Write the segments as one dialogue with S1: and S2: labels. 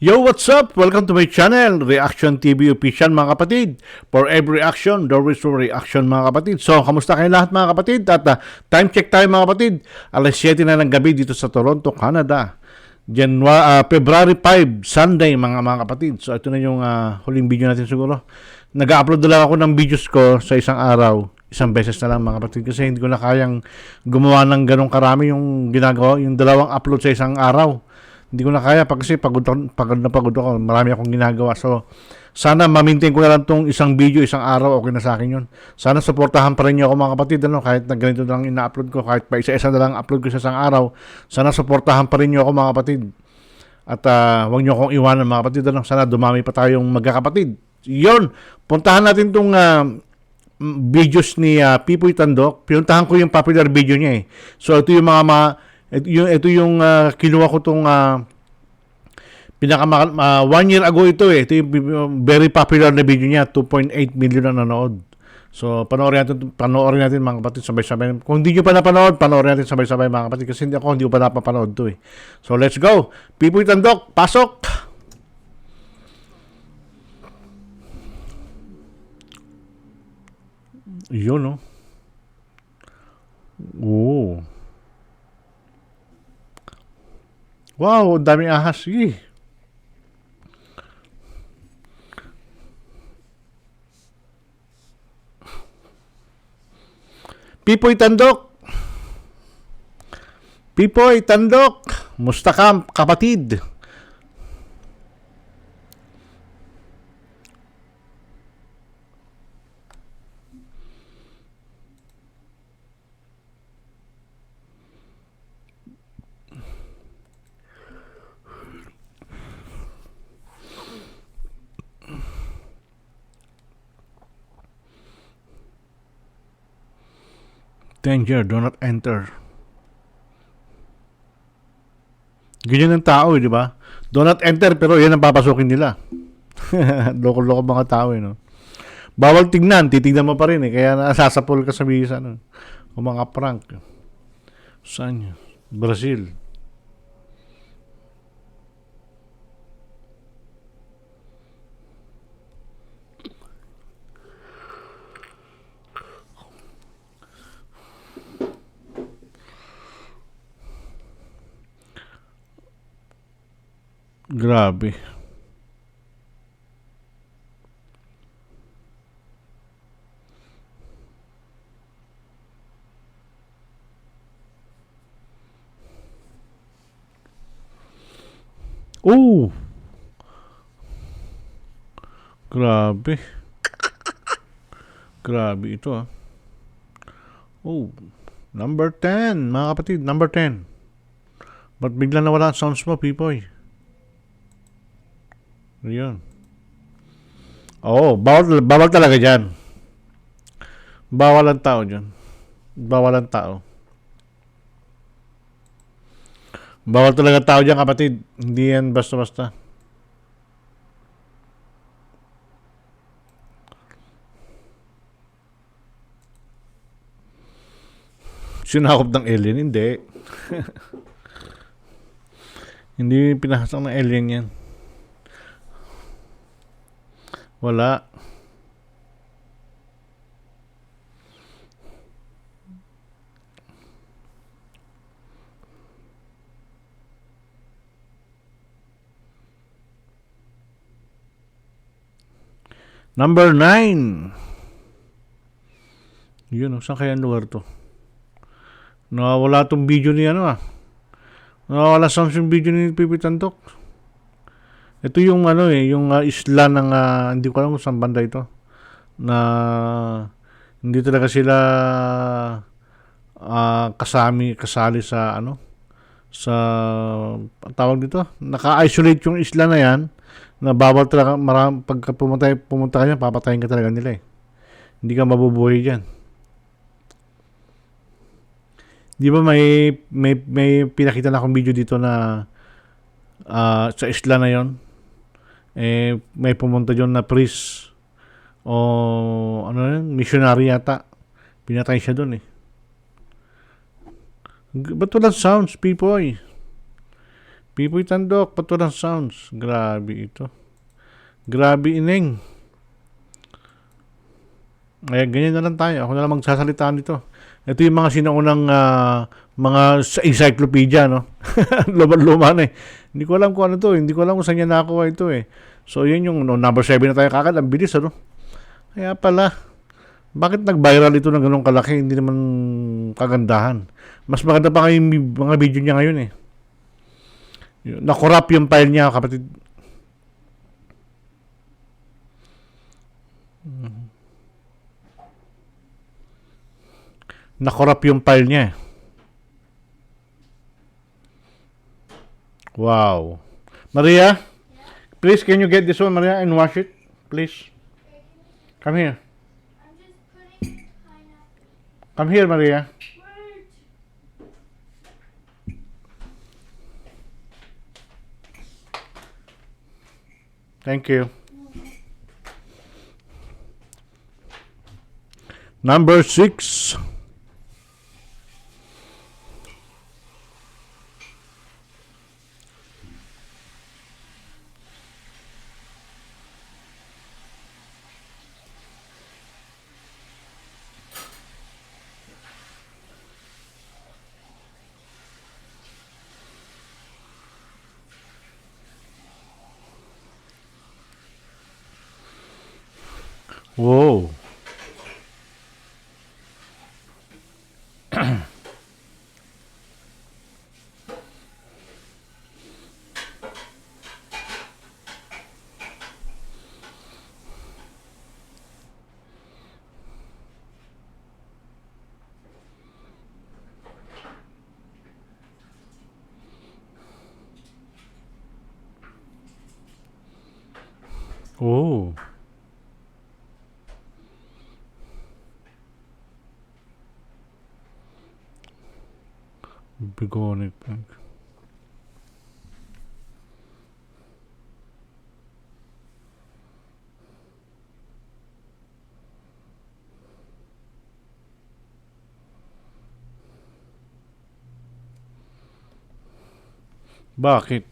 S1: Yo, what's up? Welcome to my channel, Reaction TV Official mga kapatid. For every reaction, there is a reaction mga kapatid. So, kamusta kayo lahat mga kapatid? At time check tayo mga kapatid. Alas 7 na ng gabi dito sa Toronto, Canada. February 5, Sunday mga kapatid. So, ito na yung huling video natin siguro. Nag-upload na lang ako ng videos ko sa isang araw. Isang beses na lang mga kapatid kasi hindi ko na kayang gumawa ng ganong karami yung ginagawa. Yung dalawang upload sa isang araw. Hindi ko na kaya kasi pagod na pagod ako. Marami akong ginagawa. So, sana ma-maintain ko na lang itong isang video, isang araw. Okay na sa akin yun. Sana supportahan pa rin niyo ako mga kapatid. Kahit na ganito lang ina-upload ko. Kahit pa isa-isa na lang upload ko sa isang araw. Sana supportahan pa rin niyo ako mga kapatid. At huwag niyo akong iwanan mga kapatid. Sana dumami pa tayong magkakapatid. Yun. Puntahan natin itong videos ni Pipoy Tandok. Pinuntahan ko yung popular video niya eh. So, ito yung ito yung kinuha ko itong 1 year ago ito eh. Ito yung very popular na video niya. 2.8 million na nanood. So, panoorin natin mga kapatid sabay-sabay. Kung hindi nyo pa napanood, panoorin natin sabay-sabay mga kapatid. Kasi hindi ko pa napapanood to eh. So, let's go. Pipoy Tandok, pasok! Yun no. Oh. Wow, ang daming ahas. Sige. Pipoy Tandok. Pipoy Tandok. Musta ka, kapatid? Danger, do not enter. Ganyan ang tao di ba? Do not enter, pero yan ang papasukin nila. Loko-loko mga tao no? Bawal tignan, titignan mo pa rin eh. Kaya nasasapol ka sa visa no? O mga prank. Saan yun? Brazil. Grabe. Oh! Grabe. Grabe ito Oh. Number 10, mga kapatid. Number 10. Ba't bigla nawala ang sounds mo, Pipoy? Ayun. Oo, bawal talaga dyan. Bawal ang tao dyan. Bawal ang tao. Bawal talaga tao dyan, kapatid. Hindi yan basta-basta. Sinakop ng alien? Hindi. Hindi pinahasang ng alien yan. Wala. Number 9. Yun, saan kaya ang lugar to? Nawawala tong video ni Nawawala sounds yung video ni Pipoy Tandok. Ito yung yung isla ng hindi ko alam kung saan banda ito. Na hindi talaga sila kasali sa sa tawag dito. Naka-isolate yung isla na yan na bawal talaga pagka pumunta ka dyan, papatayin ka talaga nila eh. Hindi ka mabubuhay diyan. Di ba may pinakita na akong video dito na sa isla na yon may pumunta dyan na priest o missionary yata. Pinatay siya doon eh. Ba't walang sounds, Pipoy? Pipoy Tandok, Patulang Sounds. Grabe ito. Grabe ineng. Eh, ganyan na lang tayo. Ako na lang magsasalita nito. Ito yung mga sinaunang mga encyclopedia, no? Luma na eh. Hindi ko alam kung ano to. Hindi ko alam kung saan niya nakuha ito eh. So, yun yung number 7 na tayo kakad. Ang bilis, ano? Kaya pala, bakit nag-viral ito ng ganong kalaki? Hindi naman kagandahan. Mas maganda pa nga yung mga video niya ngayon eh. Nakorap yung file niya, kapatid. Nakorap yung file niya. Wow. Maria, please can you get this one, Maria, and wash it? Please. Come here.
S2: I'm just putting pineapple.
S1: Come here, Maria.
S2: Wait.
S1: Thank you. Number 6. Whoa. Oh. Bigonic pink. Bakit?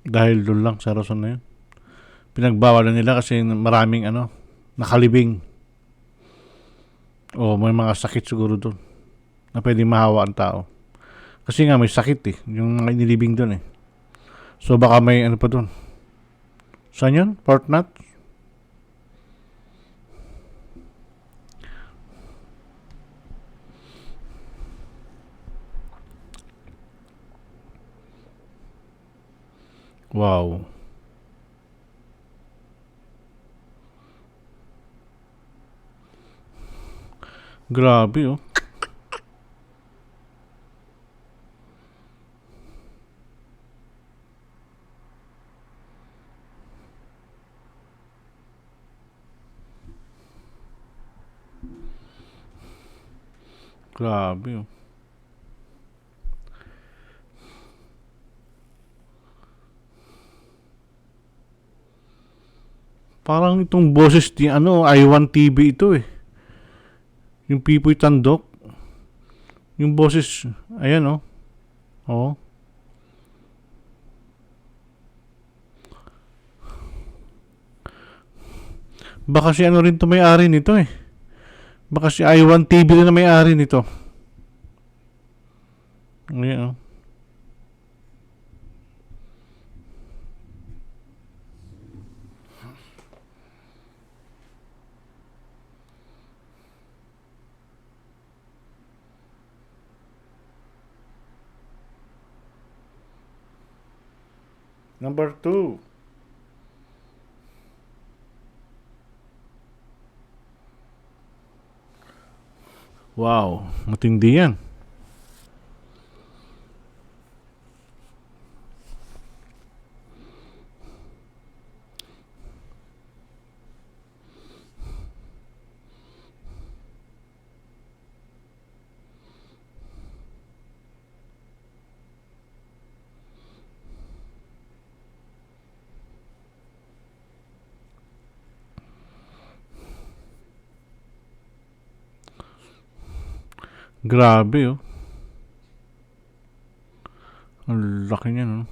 S1: Dahil doon lang sa rason na yun. Pinagbawalan nila kasi maraming nakalibing. O may mga sakit siguro doon na pwedeng mahawa ang tao. Kasi nga may sakit eh. Yung mga inilibing doon eh. So baka may ano pa doon. Saan yun? Port Nut? Wow. Grabe oh. Grabe oh. Parang itong boses ni I1 TV ito eh. Yung Pipoy Tandok. Yung boses, ayan oh. Oh. Baka si ano rin to may-ari nito eh. Baka si I1 TV rin na may-ari nito. Ayan oh. Number 2. Wow, matindi yan. Grabe oh. Ang laki niya, no?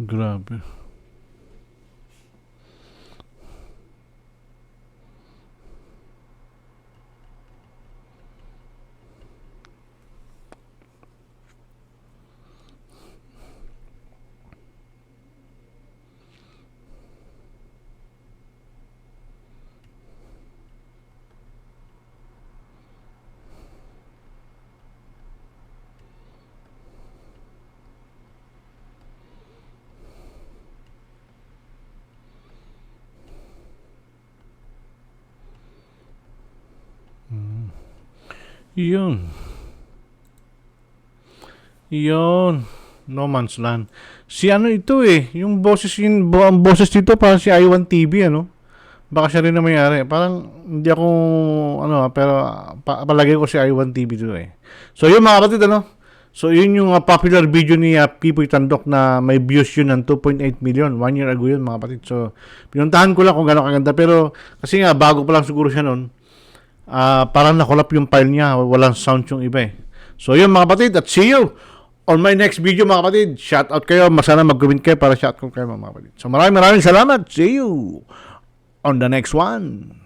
S1: Grabe. Yun. Yun. No Man's Land. Si ano ito eh. Yung boses, ang boses dito parang si I1 TV, ano? Baka siya rin na may-ari. Parang hindi ako, ano, pero palagay ko si I1 TV dito eh. So yun mga kapatid, ano? So yun yung popular video ni Pipoy Tandok na may views yun ng 2.8 million. 1 year ago yun mga kapatid. So pinuntahan ko lang kung gano'ng kaganda. Pero kasi nga bago pa lang siguro siya noon. Parang nakulap yung file niya. Walang sound yung iba eh. So yun mga kapatid. At see you on my next video mga kapatid. Shout out kayo. Masana mag-comment kayo para shout out kayo mga kapatid. So maraming salamat. See you on the next one.